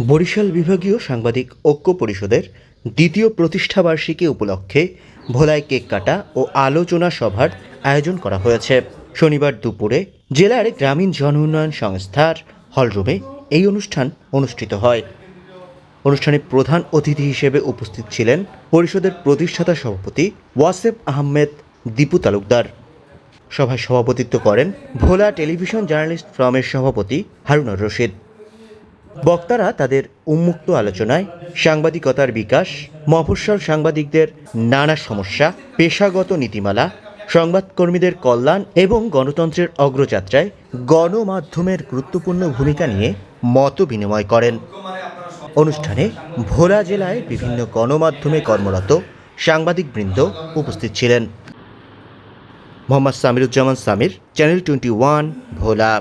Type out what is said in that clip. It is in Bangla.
বরিশাল বিভাগীয় সাংবাদিক ঐক্য পরিষদের দ্বিতীয় প্রতিষ্ঠাবার্ষিকী উপলক্ষে ভোলায় কেক কাটা ও আলোচনা সভার আয়োজন করা হয়েছে। শনিবার দুপুরে জেলার গ্রামীণ জন উন্নয়ন সংস্থার হলরুমে এই অনুষ্ঠান অনুষ্ঠিত হয়। অনুষ্ঠানে প্রধান অতিথি হিসেবে উপস্থিত ছিলেন পরিষদের প্রতিষ্ঠাতা সভাপতি ওয়াসেফ আহমেদ দীপু তালুকদার। সভায় সভাপতিত্ব করেন ভোলা টেলিভিশন জার্নালিস্ট ফোরামের সভাপতি হারুনুর রশিদ। বক্তারা তাদের উন্মুক্ত আলোচনায় সাংবাদিকতার বিকাশ, মফস্বল সাংবাদিকদের নানা সমস্যা, পেশাগত নীতিমালা, সংবাদকর্মীদের কল্যাণ এবং গণতন্ত্রের অগ্রযাত্রায় গণমাধ্যমের গুরুত্বপূর্ণ ভূমিকা নিয়ে মত বিনিময় করেন। অনুষ্ঠানে ভোলা জেলায় বিভিন্ন গণমাধ্যমে কর্মরত সাংবাদিকবৃন্দ উপস্থিত ছিলেন। মোহাম্মদ সামিরুজ্জামান সামির, চ্যানেল 21, ভোলা।